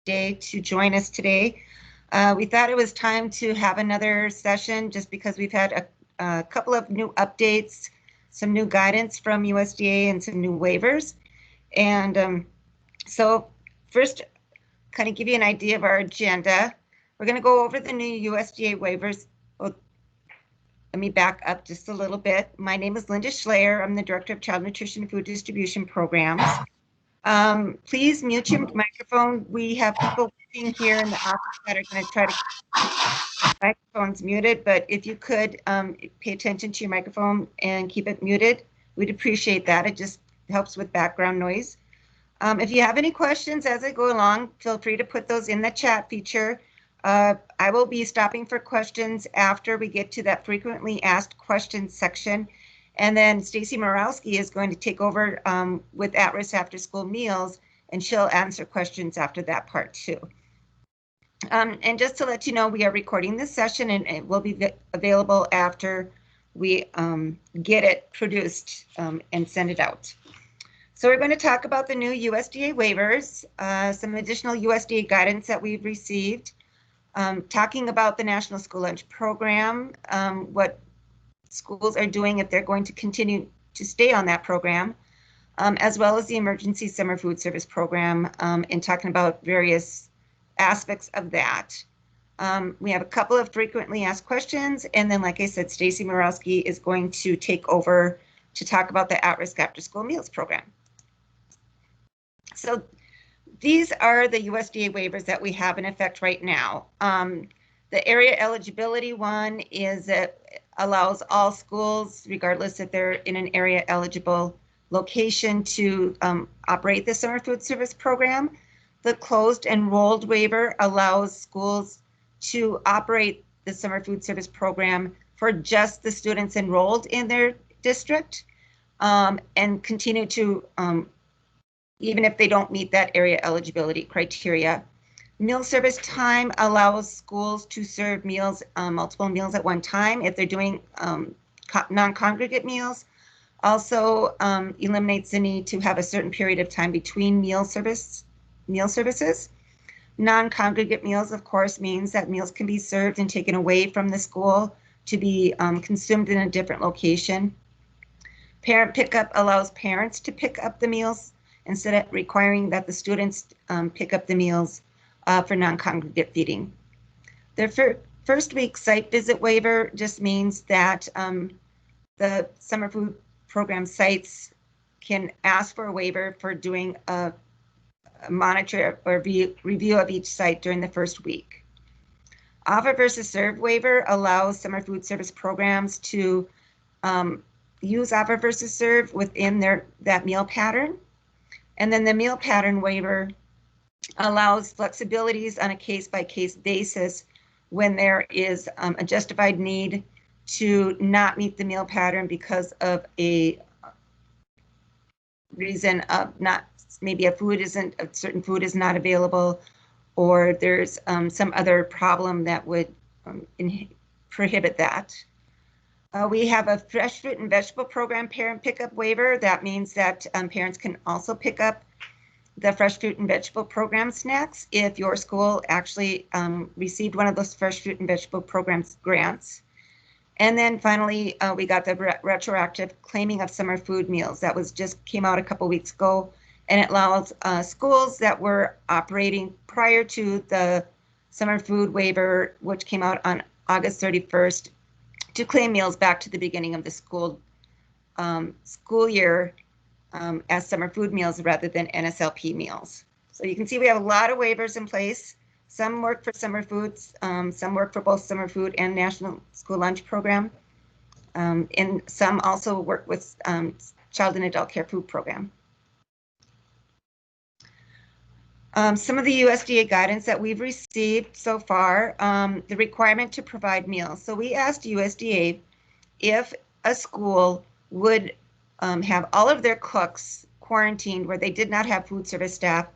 day to join us today. We thought it was time to have another session just because we've had a couple of new updates, some new guidance from USDA and some new waivers. And so first, kind of give you an idea of our agenda. We're going to go over the new USDA waivers. Well, let me back up just a little bit. My name is Linda Schleyer. I'm the Director of Child Nutrition and Food Distribution Programs. Please mute your microphone. We have people working here in the office that are going to try to keep microphones muted, but if you could pay attention to your microphone and keep it muted, we'd appreciate that. It just helps with background noise. If you have any questions as I go along, feel free to put those in the chat feature. I will be stopping for questions after we get to that frequently asked questions section. And then Stacy Morawski is going to take over with at-risk after-school meals, and she'll answer questions after that part too. And just to let you know, we are recording this session and it will be available after we get it produced and send it out. So we're going to talk about the new USDA waivers, some additional USDA guidance that we've received, talking about the National School Lunch Program, what schools are doing if they're going to continue to stay on that program, as well as the Emergency Summer Food Service Program, and talking about various aspects of that. We have a couple of frequently asked questions, and then, like I said, Stacy Morawski is going to take over to talk about the at-risk after-school meals program. So these are the USDA waivers that we have in effect right now. The area eligibility one is that allows all schools, regardless if they're in an area eligible location, to operate the summer food service program. The closed enrolled waiver allows schools to operate the summer food service program for just the students enrolled in their district, and continue to, even if they don't meet that area eligibility criteria. Meal service time allows schools to serve meals, multiple meals at one time if they're doing non-congregate meals. Also eliminates the need to have a certain period of time between meal services. Non-congregate meals, of course, means that meals can be served and taken away from the school to be consumed in a different location. Parent pickup allows parents to pick up the meals instead of requiring that the students pick up the meals for non-congregate feeding. The first week site visit waiver just means that the summer food program sites can ask for a waiver for doing a monitor or review of each site during the first week. Offer versus serve waiver allows summer food service programs to use offer versus serve within that meal pattern. And then the meal pattern waiver allows flexibilities on a case-by-case basis when there is a justified need to not meet the meal pattern because of a reason of not, maybe a certain food is not available, or there's some other problem that would prohibit that. We have a fresh fruit and vegetable program parent pickup waiver. That means that parents can also pick up the fresh fruit and vegetable program snacks if your school actually received one of those fresh fruit and vegetable programs grants. And then finally, we got the retroactive claiming of summer food meals. That came out a couple weeks ago, and it allows schools that were operating prior to the summer food waiver, which came out on August 31st, to claim meals back to the beginning of the school year as summer food meals rather than NSLP meals. So you can see we have a lot of waivers in place. Some work for summer foods, some work for both summer food and National School Lunch Program, and some also work with Child and Adult Care Food Program. Some of the USDA guidance that we've received so far, the requirement to provide meals. So we asked USDA if a school would have all of their cooks quarantined where they did not have food service staff,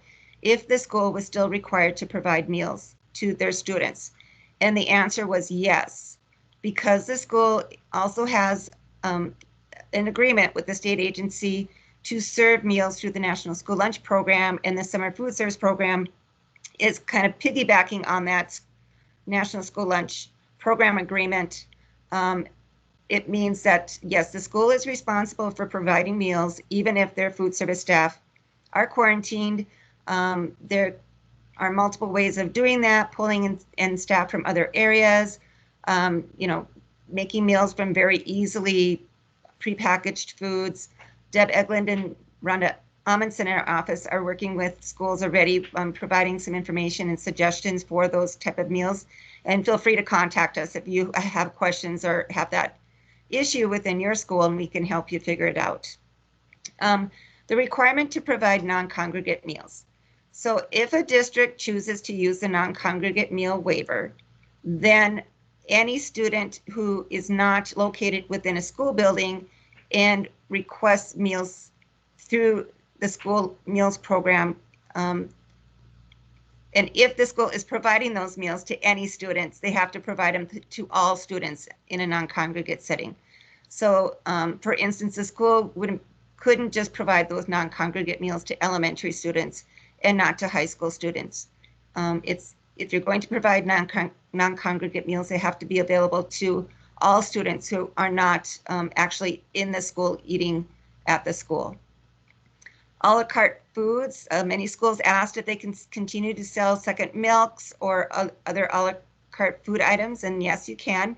if the school was still required to provide meals to their students. And the answer was yes, because the school also has an agreement with the state agency to serve meals through the National School Lunch Program and the Summer Food Service Program. is kind of piggybacking on that National School Lunch Program agreement. It means that, yes, the school is responsible for providing meals, even if their food service staff are quarantined. There are multiple ways of doing that, pulling in staff from other areas, making meals from very easily prepackaged foods. Deb Eglund and Rhonda Amundsen in our office are working with schools already, providing some information and suggestions for those type of meals. And feel free to contact us if you have questions or have that issue within your school, and we can help you figure it out. The requirement to provide non-congregate meals. So if a district chooses to use the non-congregate meal waiver, then any student who is not located within a school building and requests meals through the school meals program, and if the school is providing those meals to any students, they have to provide them to all students in a non-congregate setting. So for instance, the school couldn't just provide those non-congregate meals to elementary students and not to high school students. If you're going to provide non-congregate meals, they have to be available to all students who are not actually in the school eating at the school. A la carte foods, many schools asked if they can continue to sell second milks or other a la carte food items, and yes, you can,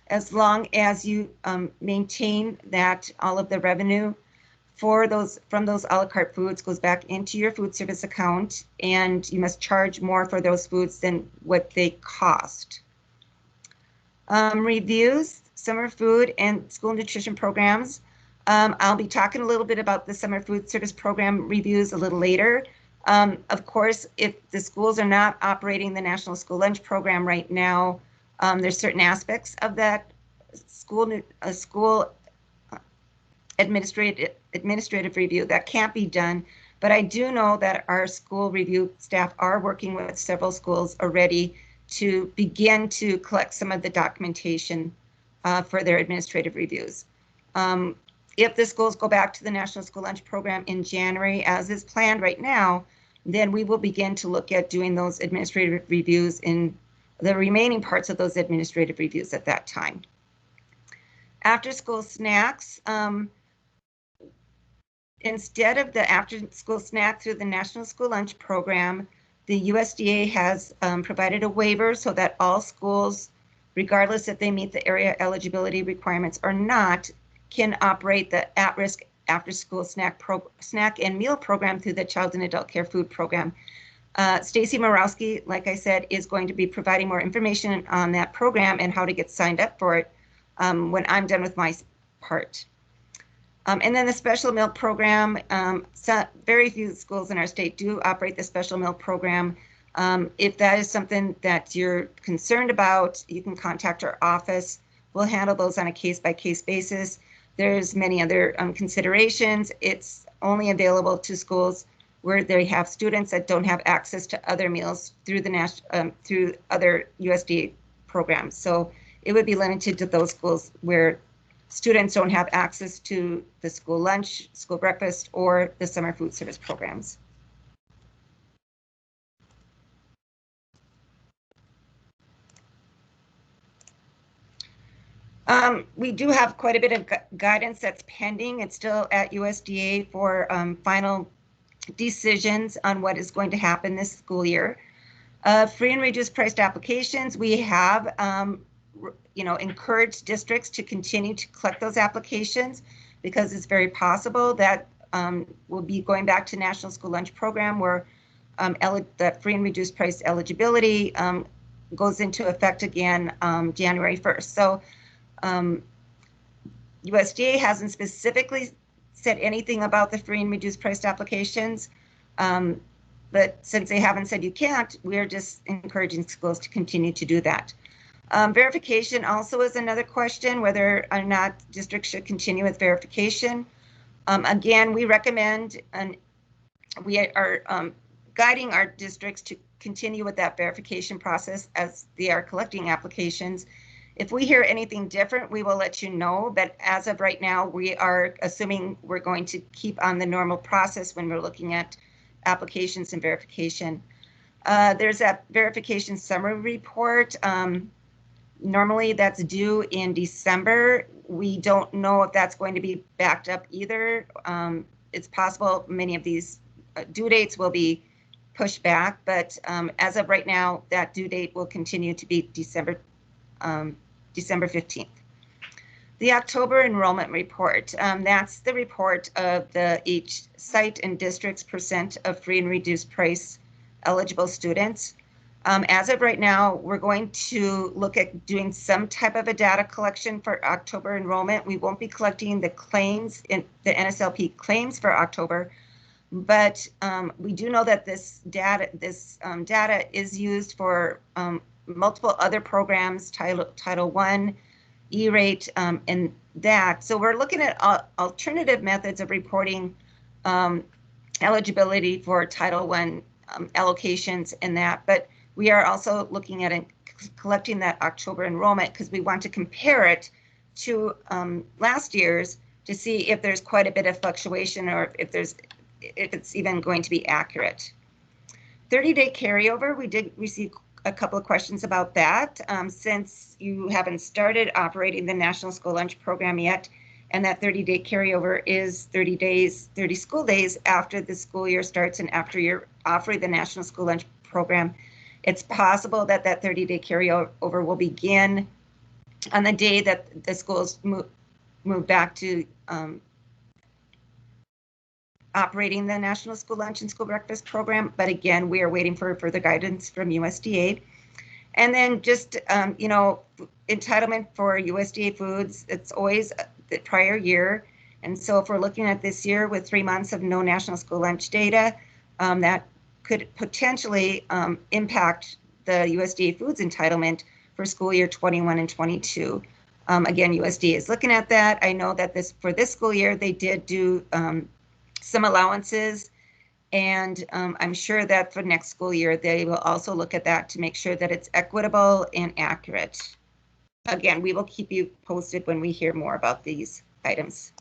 as long as you maintain that all of the revenue from those a la carte foods goes back into your food service account, and you must charge more for those foods than what they cost. Reviews, summer food and school nutrition programs. I'll be talking a little bit about the summer food service program reviews a little later. Of course, if the schools are not operating the National School Lunch Program right now, there's certain aspects of that school administrative review that can't be done. But I do know that our school review staff are working with several schools already to begin to collect some of the documentation for their administrative reviews. If the schools go back to the National School Lunch Program in January, as is planned right now, then we will begin to look at doing those administrative reviews in the remaining parts of those administrative reviews at that time. After school snacks, instead of the after school snack through the National School Lunch Program, the USDA has provided a waiver so that all schools, regardless if they meet the area eligibility requirements or not, can operate the at-risk after-school snack and meal program through the Child and Adult Care Food Program. Stacy Morowski, like I said, is going to be providing more information on that program and how to get signed up for it when I'm done with my part. And then the special meal program, very few schools in our state do operate the special meal program. If that is something that you're concerned about, you can contact our office. We'll handle those on a case-by-case basis. There's many other considerations. It's only available to schools where they have students that don't have access to other meals through the through other USDA programs. So it would be limited to those schools where students don't have access to the school lunch, school breakfast, or the summer food service programs. We do have quite a bit of guidance that's pending. It's still at USDA for final decisions on what is going to happen this school year. Free and reduced priced applications, we have encouraged districts to continue to collect those applications because it's very possible that we'll be going back to National School Lunch Program where the free and reduced price eligibility goes into effect again January 1st. So USDA hasn't specifically said anything about the free and reduced priced applications, but since they haven't said you can't, we're just encouraging schools to continue to do that. Verification also is another question, whether or not districts should continue with verification. Again, we recommend and we are guiding our districts to continue with that verification process as they are collecting applications. If we hear anything different, we will let you know, but as of right now, we are assuming we're going to keep on the normal process when we're looking at applications and verification. There's that verification summary report. Normally that's due in December. We don't know if that's going to be backed up either. It's possible many of these due dates will be pushed back, but as of right now, that due date will continue to be December 15th. The October enrollment report, that's the report of each site and district's percent of free and reduced price eligible students. As of right now, we're going to look at doing some type of a data collection for October enrollment. We won't be collecting the claims, in the NSLP claims for October, but we do know that this data is used for multiple other programs, Title I, E-rate, and that. So we're looking at alternative methods of reporting eligibility for Title I allocations and that, but we are also looking at collecting that October enrollment because we want to compare it to last year's to see if there's quite a bit of fluctuation or if it's even going to be accurate. 30-day carryover, we did receive a couple of questions about that. Since you haven't started operating the National School Lunch Program yet, and that 30-day carryover is 30 school days after the school year starts and after you're offering the National School Lunch Program, it's possible that that 30-day carryover will begin on the day that the schools move back to operating the National School Lunch and School Breakfast Program. But again, we are waiting for further guidance from USDA. And then just, entitlement for USDA foods, it's always the prior year. And so if we're looking at this year with 3 months of no National School Lunch data, that could potentially impact the USDA foods entitlement for school year 21 and 22. Again, USDA is looking at that. I know that for this school year, they did do some allowances, and I'm sure that for next school year, they will also look at that to make sure that it's equitable and accurate. Again, we will keep you posted when we hear more about these items.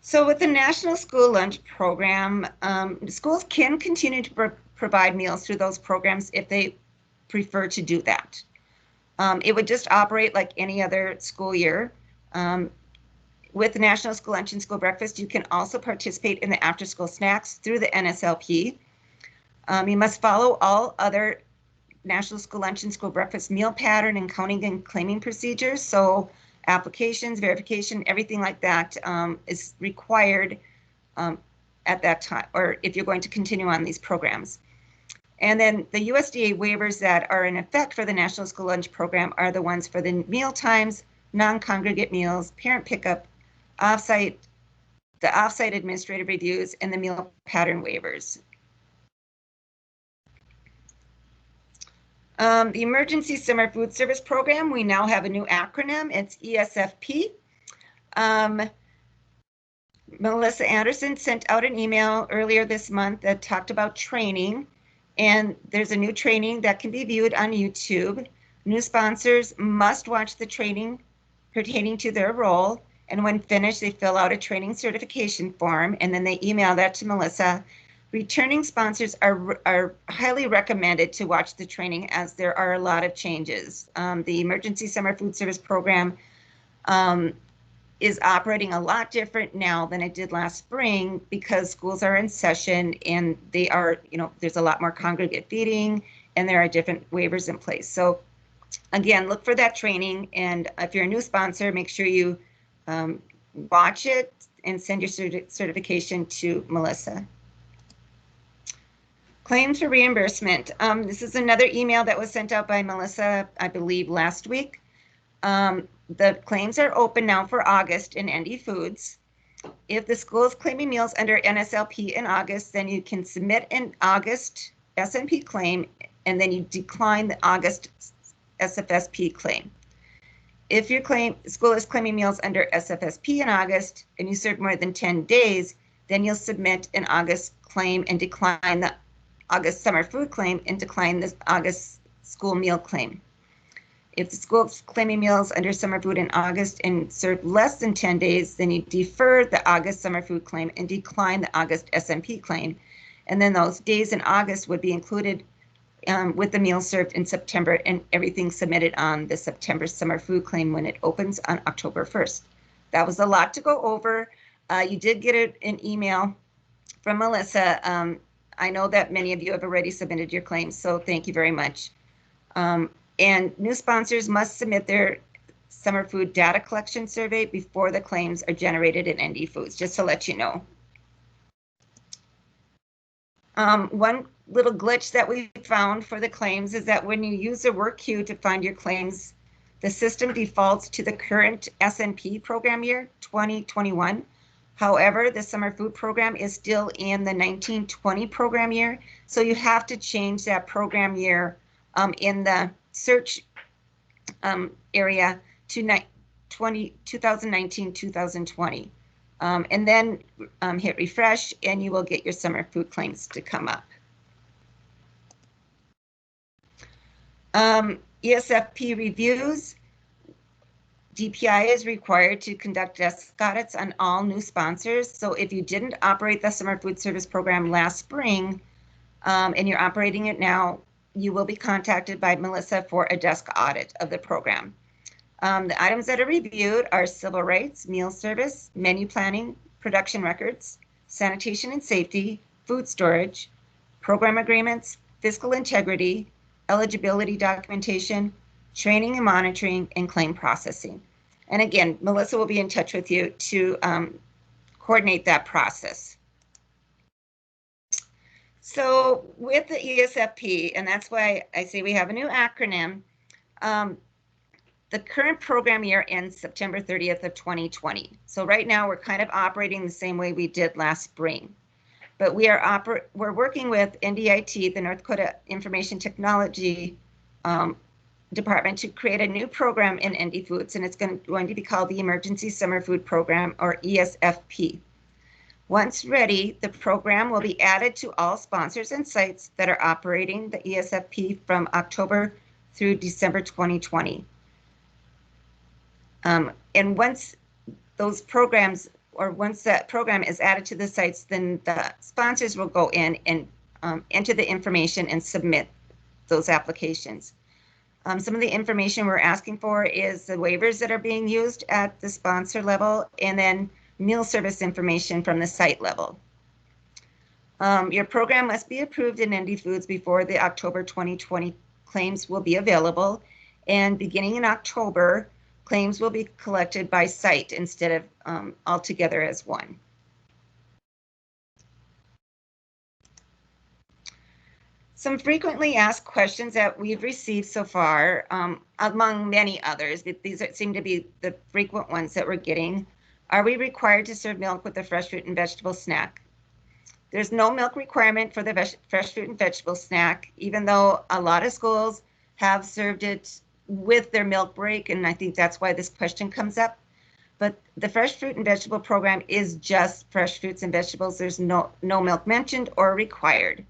So with the National School Lunch Program, schools can continue to provide meals through those programs if they prefer to do that. It would just operate like any other school year. With the National School Lunch and School Breakfast, you can also participate in the after-school snacks through the NSLP. You must follow all other National School Lunch and School Breakfast meal pattern and counting and claiming procedures. So applications, verification, everything like that is required at that time, or if you're going to continue on these programs. And then the USDA waivers that are in effect for the National School Lunch Program are the ones for the meal times, non-congregate meals, parent pickup, the off-site administrative reviews, and the meal pattern waivers. The Emergency Summer Food Service Program, we now have a new acronym. It's ESFP. Melissa Anderson sent out an email earlier this month that talked about training, and there's a new training that can be viewed on YouTube. New sponsors must watch the training pertaining to their role, and when finished, they fill out a training certification form, and then they email that to Melissa. Returning sponsors are highly recommended to watch the training as there are a lot of changes. The Emergency Summer Food Service Program is operating a lot different now than it did last spring because schools are in session and they are, there's a lot more congregate feeding and there are different waivers in place. So again, look for that training, and if you're a new sponsor, make sure you watch it and send your certification to Melissa. Claims for reimbursement. This is another email that was sent out by Melissa, I believe, last week. The claims are open now for August in ND Foods. If the school is claiming meals under NSLP in August, then you can submit an August SMP claim, and then you decline the August SFSP claim. If your school is claiming meals under SFSP in August and you serve more than 10 days, then you'll submit an August claim and decline the August summer food claim and decline the August school meal claim. If the school is claiming meals under summer food in August and serve less than 10 days, then you defer the August summer food claim and decline the August SMP claim. And then those days in August would be included with the meal served in September and everything submitted on the September summer food claim when it opens on October 1st. That was a lot to go over. You did get an email from Melissa. I know that many of you have already submitted your claims, so thank you very much. And new sponsors must submit their summer food data collection survey before the claims are generated in ND Foods, just to let you know. One little glitch that we found for the claims is that when you use the work queue to find your claims, the system defaults to the current SNP program year, 2021. However, the summer food program is still in the 1920 program year, so you have to change that program year in the search area to 2019-2020. And then hit refresh and you will get your summer food claims to come up. ESFP reviews. DPI is required to conduct desk audits on all new sponsors. So if you didn't operate the summer food service program last spring and you're operating it now, you will be contacted by Melissa for a desk audit of the program. The items that are reviewed are civil rights, meal service, menu planning, production records, sanitation and safety, food storage, program agreements, fiscal integrity, eligibility documentation, training and monitoring, and claim processing. And again, Melissa will be in touch with you to coordinate that process. So with the ESFP, and that's why I say we have a new acronym, the current program year ends September 30th of 2020. So right now we're kind of operating the same way we did last spring. But we're working with NDIT, the North Dakota Information Technology Department, to create a new program in ND Foods, and it's going to be called the Emergency Summer Food Program, or ESFP. Once ready, the program will be added to all sponsors and sites that are operating the ESFP from October through December 2020. And once those programs, or once that program is added to the sites, then the sponsors will go in and enter the information and submit those applications. Some of the information we're asking for is the waivers that are being used at the sponsor level, and then meal service information from the site level. Your program must be approved in ND Foods before the October 2020 claims will be available, and beginning in October, claims will be collected by site instead of all together as one. Some frequently asked questions that we've received so far, among many others, these seem to be the frequent ones that we're getting. Are we required to serve milk with the fresh fruit and vegetable snack? There's no milk requirement for the fresh fruit and vegetable snack, even though a lot of schools have served it with their milk break, and I think that's why this question comes up. But the fresh fruit and vegetable program is just fresh fruits and vegetables. There's no milk mentioned or required.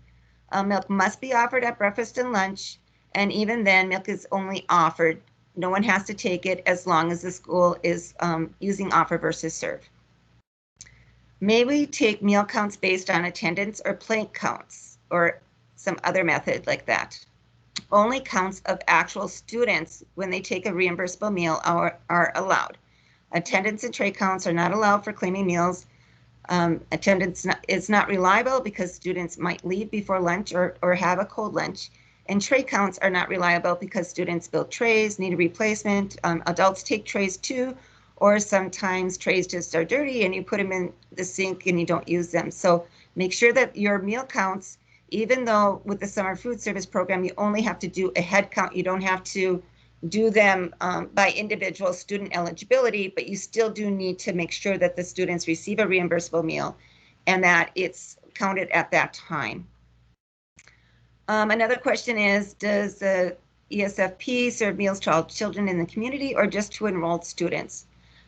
Milk must be offered at breakfast and lunch, and even then, milk is only offered. No one has to take it as long as the school is using offer versus serve. May we take meal counts based on attendance or plate counts, or some other method like that? Only counts of actual students when they take a reimbursable meal are allowed. Attendance and tray counts are not allowed for claiming meals. Attendance is not reliable because students might leave before lunch or have a cold lunch. And tray counts are not reliable because students build trays, need a replacement. Adults take trays too, or sometimes trays just are dirty and you put them in the sink and you don't use them. So make sure that your meal counts, even though with the summer food service program, you only have to do a head count. You don't have to do them by individual student eligibility, but you still do need to make sure that the students receive a reimbursable meal and that it's counted at that time. Another question is, does the ESFP serve meals to all children in the community or just to enrolled students?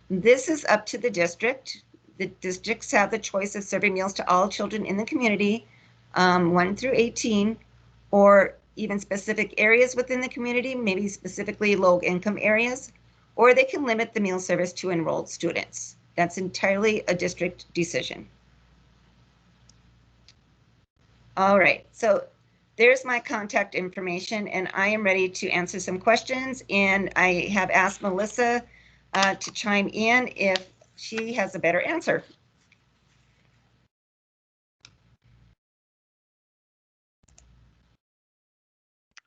This is up to the district. The districts have the choice of serving meals to all children in the community, 1 through 18, or even specific areas within the community, maybe specifically low income areas, or they can limit the meal service to enrolled students. That's entirely a district decision. All right, so there's my contact information, and I am ready to answer some questions. And I have asked Melissa to chime in if she has a better answer.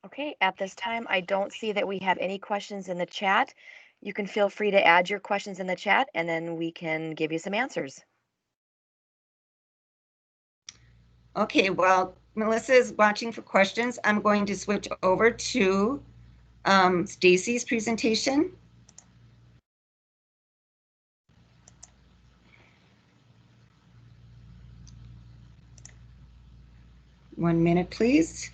Okay, at this time, I don't see that we have any questions in the chat. You can feel free to add your questions in the chat, and then we can give you some answers. Okay, while Melissa is watching for questions, I'm going to switch over to Stacy's presentation. One minute, please.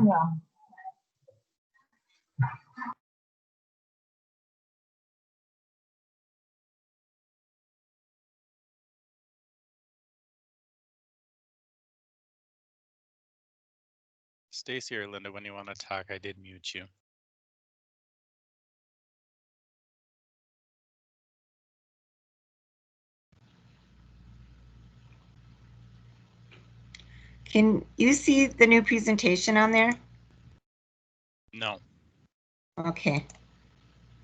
Yeah. Stacy or Linda, when you want to talk, I did mute you. Can you see the new presentation on there? No. Okay.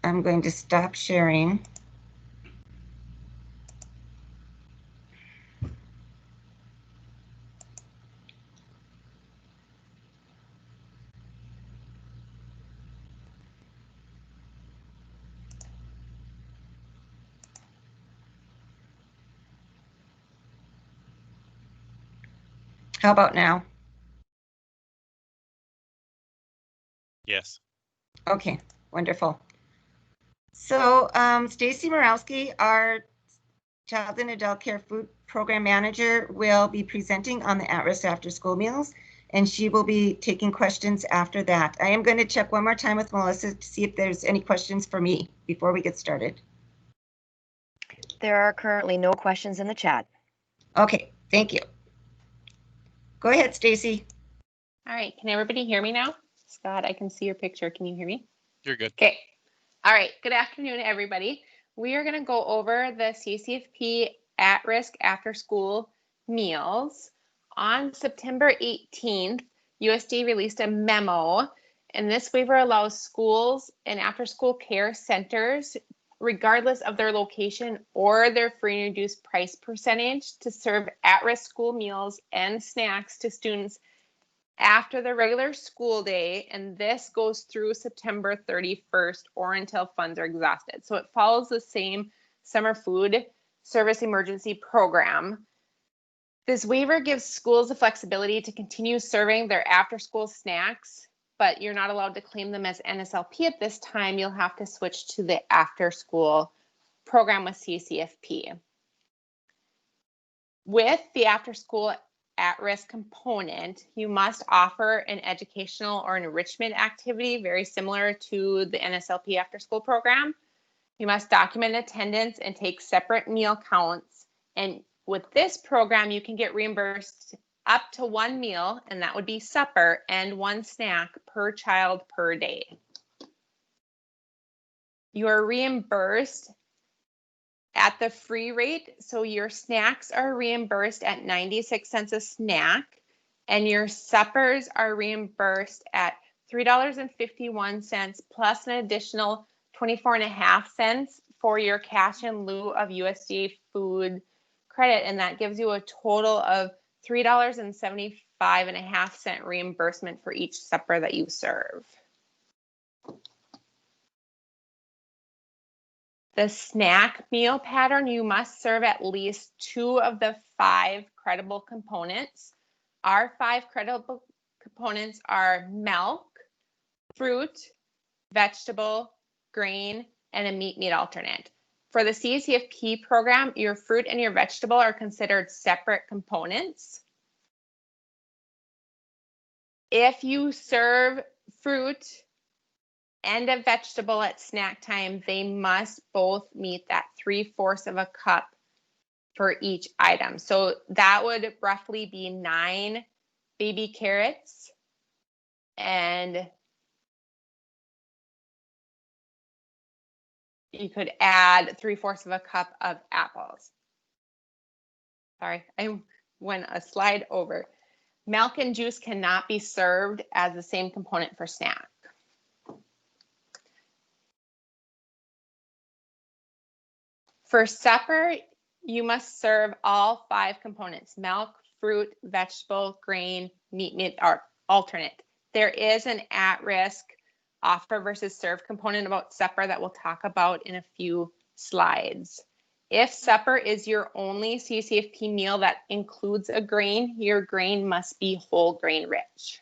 I'm going to stop sharing. How about now? Yes. Okay, wonderful. So Stacy Morawski, our Child and Adult Care Food Program Manager, will be presenting on the at-risk after-school meals, and she will be taking questions after that. I am going to check one more time with Melissa to see if there's any questions for me before we get started. There are currently no questions in the chat. Okay, thank you. Go ahead, Stacy. All right, can everybody hear me now? Scott, I can see your picture. Can you hear me? You're good. Okay. All right, good afternoon, everybody. We are going to go over the CCFP at-risk after-school meals. On September 18th, USDA released a memo, and this waiver allows schools and after-school care centers, regardless of their location or their free and reduced price percentage, to serve at-risk school meals and snacks to students after the regular school day, and this goes through September 31st or until funds are exhausted. So it follows the same summer food service emergency program. This waiver gives schools the flexibility to continue serving their after-school snacks, but you're not allowed to claim them as NSLP at this time. You'll have to switch to the after-school program with CCFP. With the after-school at-risk component, you must offer an educational or enrichment activity very similar to the NSLP after-school program. You must document attendance and take separate meal counts. And with this program, you can get reimbursed up to one meal, and that would be supper, and one snack per child per day. You are reimbursed at the free rate, so your snacks are reimbursed at 96 cents a snack, and your suppers are reimbursed at $3.51 plus an additional 24.5 cents for your cash in lieu of USDA food credit, and that gives you a total of $3.75 reimbursement for each supper that you serve. The snack meal pattern, you must serve at least 2 of the 5 credible components. Our 5 credible components are milk, fruit, vegetable, grain, and a meat alternate. For the CECFP program, your fruit and your vegetable are considered separate components. If you serve fruit and a vegetable at snack time, they must both meet that 3/4 of a cup for each item. So that would roughly be 9 baby carrots and you could add 3/4 of a cup of apples. Sorry, I went a slide over. Milk and juice cannot be served as the same component for snack. For supper, you must serve all 5 components: milk, fruit, vegetable, grain, meat alternate. There is an at-risk offer versus serve component about supper that we'll talk about in a few slides. If supper is your only CECFP meal that includes a grain, your grain must be whole grain rich.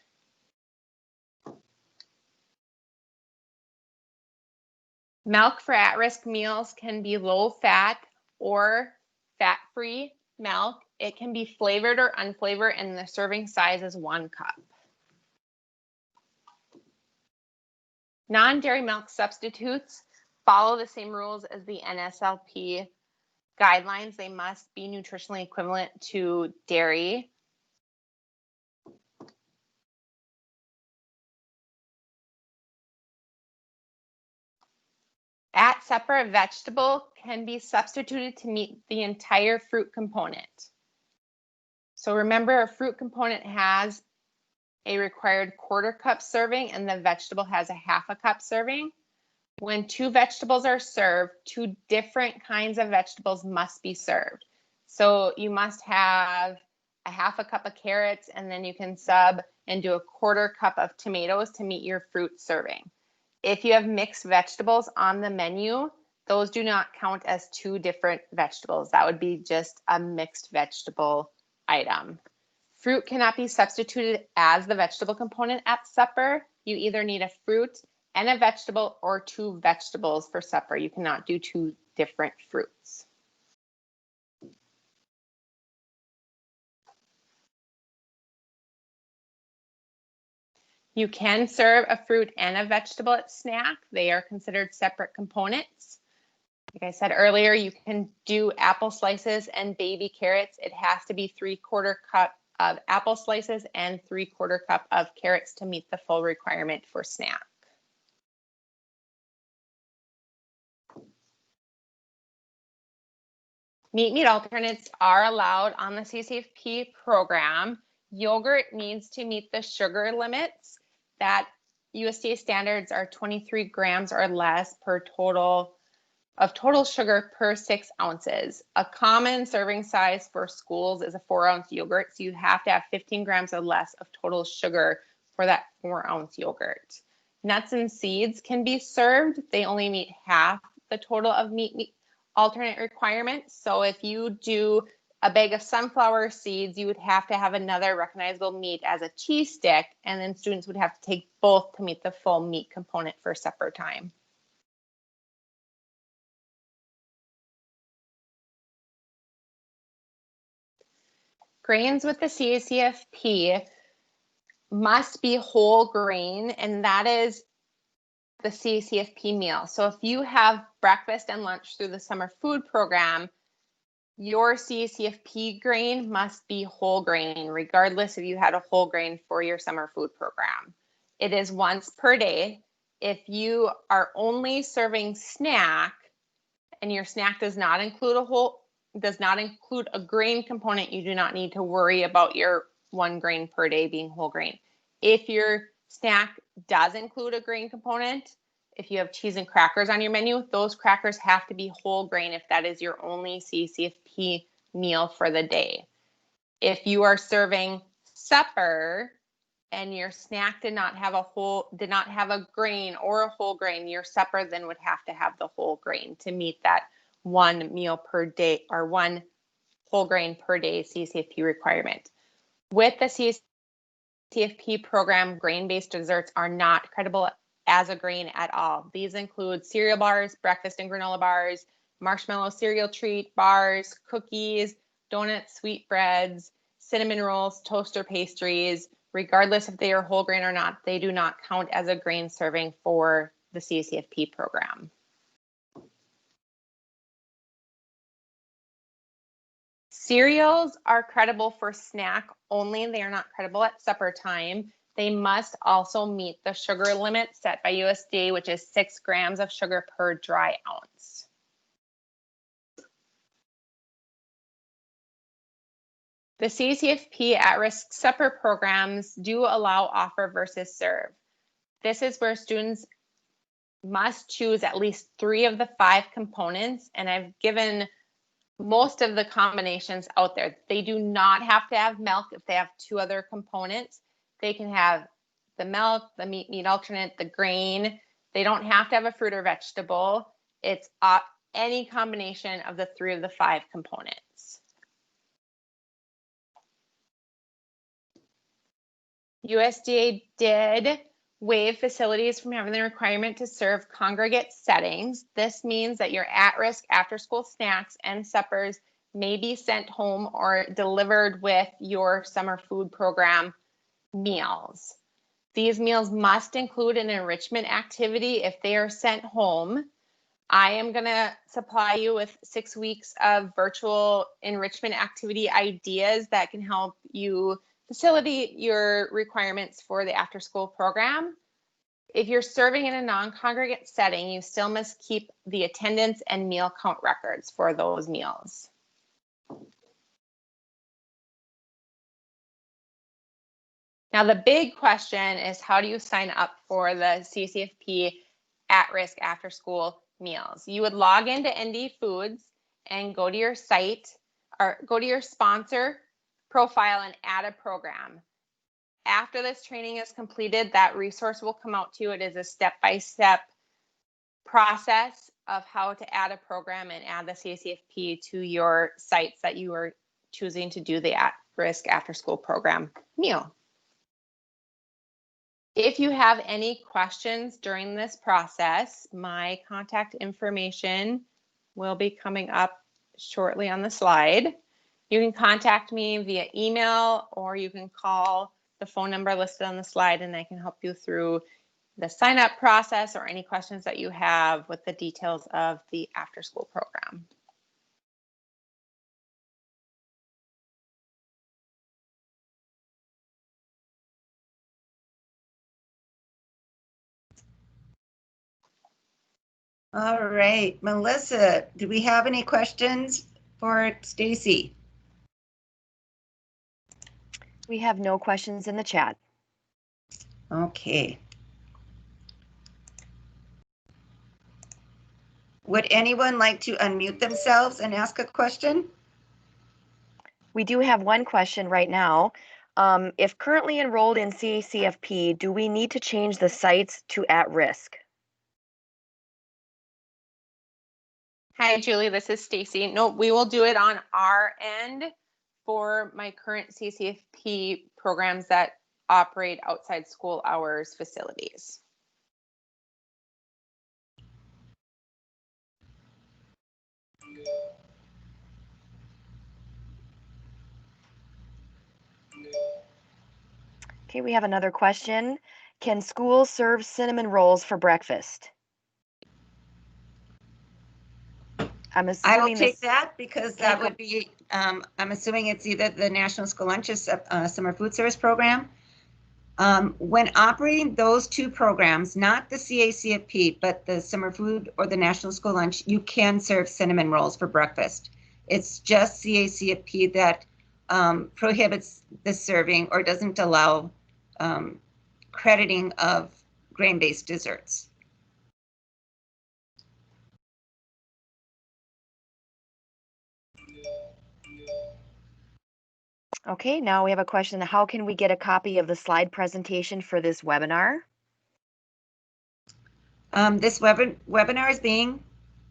Milk for at-risk meals can be low fat or fat-free milk. It can be flavored or unflavored, and the serving size is 1 cup. Non-dairy milk substitutes follow the same rules as the NSLP guidelines. They must be nutritionally equivalent to dairy. At supper, a vegetable can be substituted to meet the entire fruit component. So remember, a fruit component has a required 1/4 cup serving and the vegetable has a 1/2 cup serving. When 2 vegetables are served, 2 different kinds of vegetables must be served. So you must have a 1/2 cup of carrots, and then you can sub and do a 1/4 cup of tomatoes to meet your fruit serving. If you have mixed vegetables on the menu, those do not count as 2 different vegetables. That would be just a mixed vegetable item. Fruit cannot be substituted as the vegetable component at supper. You either need a fruit and a vegetable or 2 vegetables for supper. You cannot do 2 different fruits. You can serve a fruit and a vegetable at snack. They are considered separate components. Like I said earlier, you can do apple slices and baby carrots. It has to be 3/4 cup of apple slices and 3/4 cup of carrots to meet the full requirement for snack. Meat alternates are allowed on the CCFP program. Yogurt needs to meet the sugar limits. That USDA standards are 23 grams or less per total sugar per 6 ounces. A common serving size for schools is a 4-ounce yogurt, so you have to have 15 grams or less of total sugar for that 4-ounce yogurt. Nuts and seeds can be served. They only meet half the total of meat alternate requirements. So if you do a bag of sunflower seeds, you would have to have another recognizable meat as a cheese stick, and then students would have to take both to meet the full meat component for supper time. Grains with the CACFP must be whole grain, and that is the CACFP meal. So if you have breakfast and lunch through the summer food program, your CACFP grain must be whole grain, regardless if you had a whole grain for your summer food program. It is once per day. If you are only serving snack and your snack does not include a grain component, you do not need to worry about your 1 grain per day being whole grain. If your snack does include a grain component, if you have cheese and crackers on your menu, those crackers have to be whole grain if that is your only CCFP meal for the day. If you are serving supper, and your snack did not have a grain or a whole grain, your supper then would have to have the whole grain to meet that 1 meal per day or 1 whole grain per day CCFP requirement. With the CCFP program, grain-based desserts are not credible as a grain at all. These include cereal bars, breakfast and granola bars, marshmallow cereal treat bars, cookies, donuts, sweetbreads, cinnamon rolls, toaster pastries. Regardless if they are whole grain or not, they do not count as a grain serving for the CCFP program. Cereals are credible for snack only. They are not credible at supper time. They must also meet the sugar limit set by USDA, which is 6 grams of sugar per dry ounce. The CCFP at-risk supper programs do allow offer versus serve. This is where students must choose at least 3 of the 5 components, and I've given most of the combinations out there. They do not have to have milk if they have 2 other components. They can have the milk, the meat alternate, the grain. They don't have to have a fruit or vegetable. It's any combination of the 3 of the 5 components. USDA did waive facilities from having the requirement to serve congregate settings. This means that your at-risk after-school snacks and suppers may be sent home or delivered with your summer food program meals. These meals must include an enrichment activity if they are sent home. I am going to supply you with 6 weeks of virtual enrichment activity ideas that can help you facilitate your requirements for the after-school program. If you're serving in a non-congregate setting, you still must keep the attendance and meal count records for those meals. Now, the big question is, how do you sign up for the CCFP at-risk after-school meals? You would log into ND Foods and go to your site or go to your sponsor profile and add a program. After this training is completed, that resource will come out to you. It is a step-by-step process of how to add a program and add the CCFP to your sites that you are choosing to do the at-risk after-school program meal. If you have any questions during this process, my contact information will be coming up shortly on the slide. You can contact me via email, or you can call the phone number listed on the slide, and I can help you through the sign-up process or any questions that you have with the details of the after-school program. All right, Melissa, do we have any questions for Stacy? We have no questions in the chat. Okay. Would anyone like to unmute themselves and ask a question? We do have one question right now. If currently enrolled in CACFP, do we need to change the sites to at risk? Hi, Julie, this is Stacy. No, we will do it on our end for my current CCFP programs that operate outside school hours facilities. Okay, we have another question. Can schools serve cinnamon rolls for breakfast? I'm assuming I will take that because that would be, I'm assuming it's either the National School Lunches Summer Food Service Program. When operating those 2 programs, not the CACFP, but the summer food or the National School Lunch, you can serve cinnamon rolls for breakfast. It's just CACFP that prohibits the serving or doesn't allow crediting of grain-based desserts. Okay, now we have a question. How can we get a copy of the slide presentation for this webinar? This webinar is being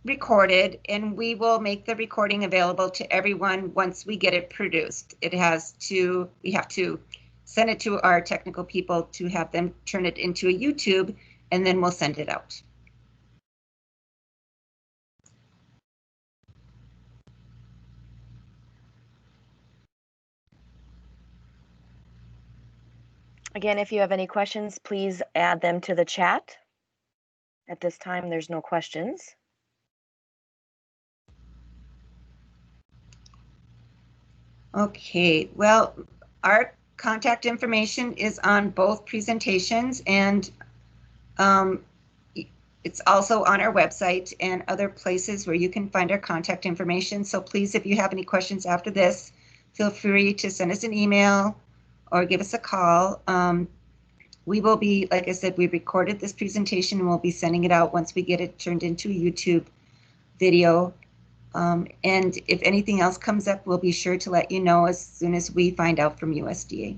recorded, and we will make the recording available to everyone once we get it produced. We have to send it to our technical people to have them turn it into a YouTube, and then we'll send it out. Again, if you have any questions, please add them to the chat. At this time, there's no questions. Okay, well, our contact information is on both presentations, and it's also on our website and other places where you can find our contact information. So please, if you have any questions after this, feel free to send us an email or give us a call. We will be, like I said, we recorded this presentation and we'll be sending it out once we get it turned into a YouTube video. And if anything else comes up, we'll be sure to let you know as soon as we find out from USDA.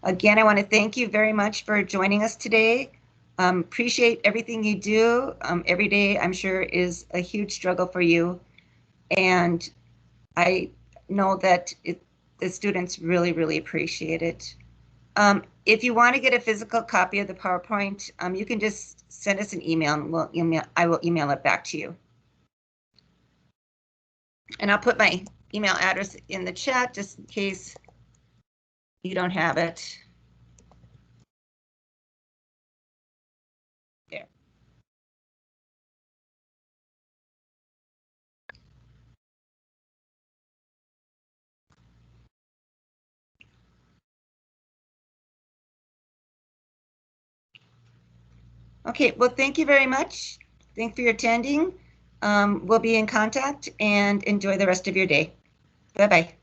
Again, I want to thank you very much for joining us today. Appreciate everything you do. Every day, I'm sure, is a huge struggle for you. And I know that the students really, really appreciate it. If you want to get a physical copy of the PowerPoint, you can just send us an email and I will email it back to you. And I'll put my email address in the chat just in case you don't have it. There. Okay, well, thank you very much. Thanks for your attending. We'll be in contact and enjoy the rest of your day. Bye-bye.